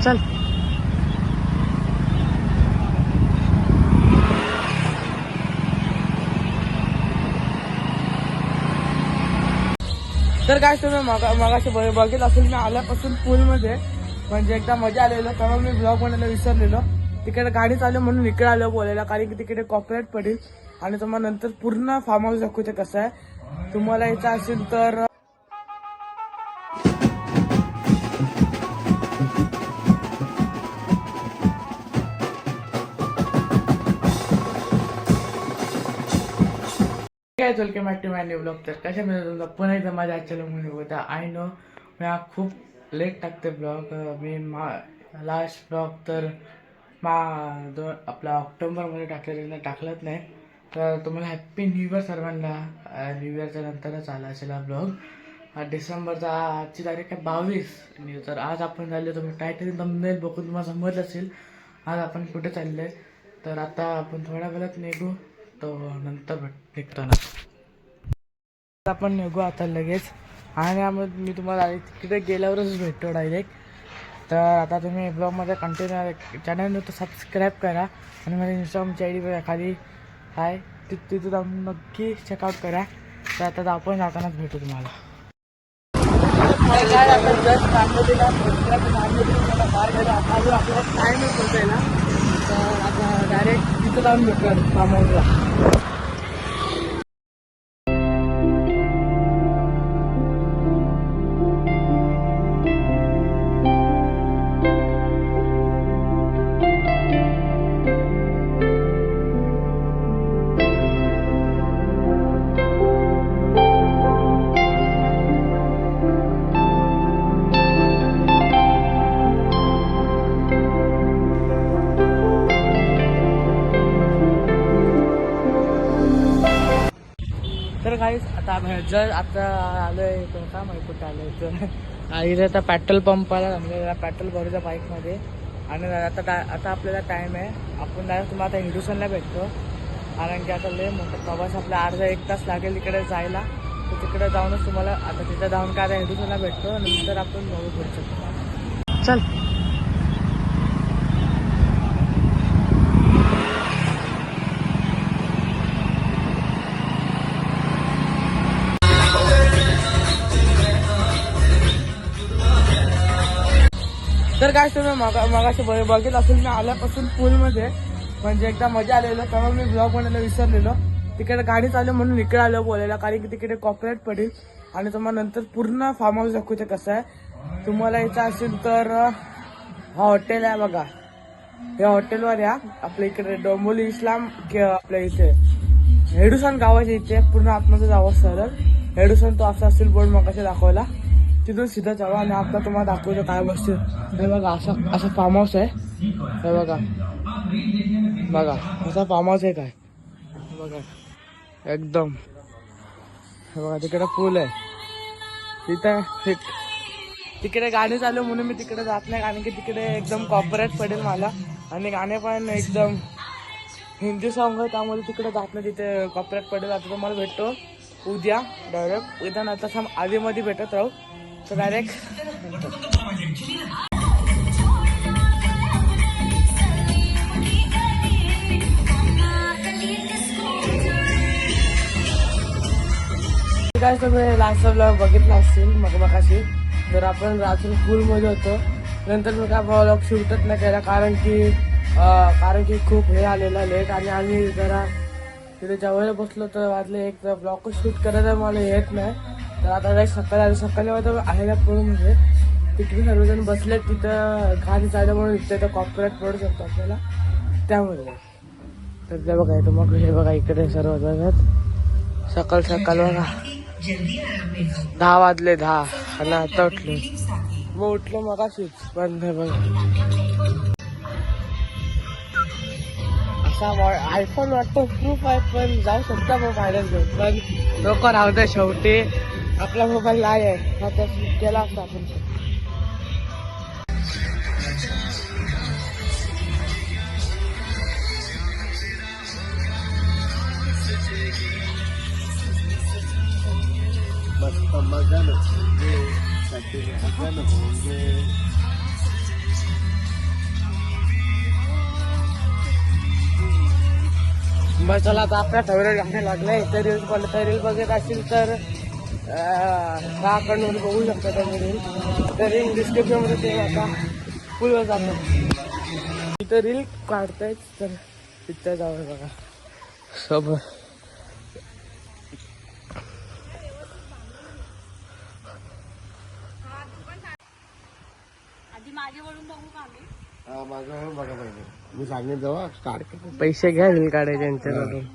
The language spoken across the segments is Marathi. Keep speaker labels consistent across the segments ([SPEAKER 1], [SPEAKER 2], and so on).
[SPEAKER 1] चल. तर काय तुम्ही मगाशी बघितलं असेल मी आल्यापासून पूलमध्ये म्हणजे एकदा मजा आलेलो, तेव्हा मी ब्लॉग बनायला विसरलेलो. तिकडे गाडी चालू म्हणून इकडे आलो बोलायला, कारण की तिकडे कॉपरेट पडेल आणि तुम्हाला नंतर पूर्ण फार्म हाऊस दाखवते कसं आहे. तुम्हाला यायचं असेल तर काय welcome back to my new blog. तर कशा मिळत तुमचा पुन्हा एकदा माझ्या आजच्या ब्लॉगमध्ये होता. आय नो मी खूप लेट टाकते ब्लॉग. मी लास्ट ब्लॉग तर आपला ऑक्टोबरमध्ये टाकलंच नाही. तर तुम्हाला हॅप्पी न्यू इयर सर्वांना. न्यू इयरच्या नंतरच आला असेल हा ब्लॉग. डिसेंबरचा आजची तारीख आहे 22. तर आज आपण चाललो, तुम्ही टायटल थंबनेल बघून तुम्हाला समजलं असेल आज आपण कुठे चाललो आहे. तर आता आपण थोड्या वेळात निघू, तो नंतर निघतो ना. आपण निघू आता लगेच. आणि मी तुम्हाला तिकडे गेल्यावरच भेटतो डायरेक्ट. तर आता तुम्ही ब्लॉगमध्ये कंटिन्यू चॅनल तर सबस्क्राईब करा आणि माझ्या इंस्टाग्रामची आय डी खाली आहे, तिथं जाऊन नक्की चेकआउट करा. तर आता आपण जातानाच भेटू तुम्हाला. काय आता जस्ट आपल्याला टाईम होतो ना, तर आता डायरेक्ट तिथं जाऊन भेटतो फार्म हाऊसला. तर काही आता आलोय तो काय माहिती कुठं आलोय. तर इथे आता पेट्रोल पंपाला जमलेला, पेट्रोल भरूच्या बाईकमध्ये. आणि आता आपल्याला टाईम आहे, आपण डायरेक्ट तुम्हाला आता हिंदुस्थानला भेटतो. कारण की आता लय मोठा प्रवास आपला अर्धा 1 तास लागेल तिकडे जायला. तर तिकडे जाऊनच तुम्हाला आता तिथे जाऊन काय आता हिंदुस्थानला भेटतो. नंतर आपण बघू पुढचं. चल. तर काय तुम्ही मगाशी बघितलं असेल मी आल्यापासून पूलमध्ये म्हणजे एकदा मजा आलेलो, तेव्हा मी ब्लॉग बनायला विसरलेलो. तिकडे गाडी चालू म्हणून इकडे आलो बोलायला, कारण की तिकडे कॉपरेट पडेल आणि तुम्हाला नंतर पूर्ण फार्म हाऊस दाखवते कसं आहे. तुम्हाला यायचं असेल तर हा हॉटेल आहे बघा, या हॉटेलवर या. आपल्या इकडे डोंबोली इस्लाम आपल्या इथे हेडुसन गावाच्या इथे पूर्ण आतमध्ये जावं सरळ. हेडुसन तो असा असेल बोर्ड मग कसे दाखवला, तिथून सीधा जावा. आणि आता तुम्हाला दाखवतो काय वस्तू. हे बघा असं फार्म हाऊस आहे. हे बघा असा फार्म हाऊस आहे काय बघा एकदम. हे बघा तिकडे पूल आहे, तिकडे गाणी चालू म्हणून मी तिकडे जात नाही, कारण की तिकडे एकदम कॉपरेट पडेल मला. आणि गाणे पण एकदम हिंदी सॉन्ग आहे, त्यामुळे तिकडे जात नाही, तिथे कॉपरेट पडेल. आता तुम्हाला भेटतो उद्या डायरेक्ट. उद्या नंतर आधीमध्ये भेटत राहू. तर डायरेक्ट काय सगळे लास्ट ब्लॉग बघितला असेल मगाशी. तर आपण रात्री पूलमध्ये होतो. नंतर मी काय ब्लॉग शूटच नाही केला, कारण की खूप हे आलेला लेट. आणि आम्ही जरा तिथे जेवायला बसलो तर वाजले 1. ब्लॉग शूट करायला मला येत नाही. तर आता सकाळी आहे ना पूलमध्ये तिकडे सर्वजण बसले, तिथं गाडी चालू म्हणून तिथं कॉपरेट पडू शकतो आपल्याला, त्यामुळे. तर ते बघा इथं मग हे बघा इकडे सर्व जणात सकाळ बघा 10 वाजले 10 आणि आता उठले. मग उठलो मग अशीच बंद बघा. असा आयफोन वाटतो प्रूफ आहे, पण जाऊ शकता मग फायनल घेऊन. पण लोक राहू दे, शेवटी आपला मोबाईल नाही आहे, आता केला असता आपण. बस मजा होंगे. बस चला आता आपल्या फेवरेट गाणे लागले. तर रील बघत असेल तर अकाउंटवर बघू शकता तुम्ही रील. तर रील डिस्क्रिप्शनमध्ये ते आता फुलवर जातं. इथं रील काढतायत तर तिथं जावं बघा सब.
[SPEAKER 2] माझं बघा पाहिजे मी सांगेन जेव्हा स्टार्ट
[SPEAKER 1] पैसे घ्या रील काढायचे यांच्याकडून.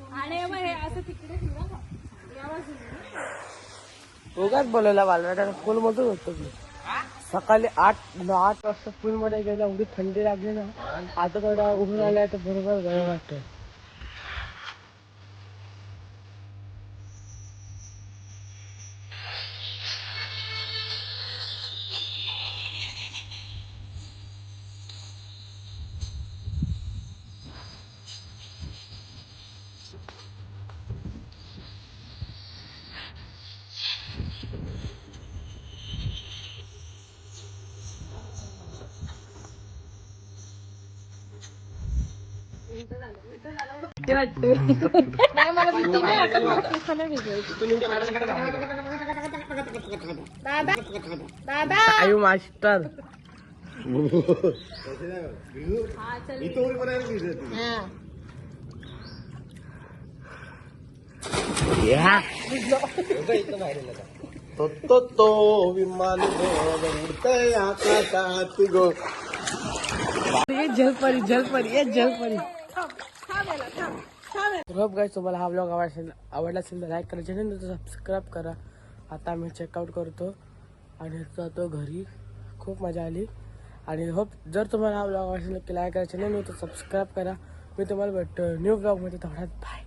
[SPEAKER 1] उगाच बोलायला बालवाड्या स्कूल मधून होतो की सकाळी 8 वाजता स्कूल मध्ये गेला. एवढी थंडी लागली ना. आता थोडा उभं आल्या तर बरोबर गरम वाटतं. आयु मास्टर
[SPEAKER 2] तो विमान उडतय आकाशात गो.
[SPEAKER 1] ये जलपरी ये जलपरी. होप गाइस तुम्हाला हा व्लॉग आवडला असेल तर लाईक करा, चॅनल सबस्क्राईब करा. आता आम्ही चेकआउट करतो आणि जातो घरी. खूप मजा आली आणि होप जर तुम्हाला हा व्लॉग आवडला असेल तर लाईक करा, चॅनल सबस्क्राईब करा. मी तुम्हाला भेटतो न्यू व्लॉगमध्ये. तेवढ्यात बाय.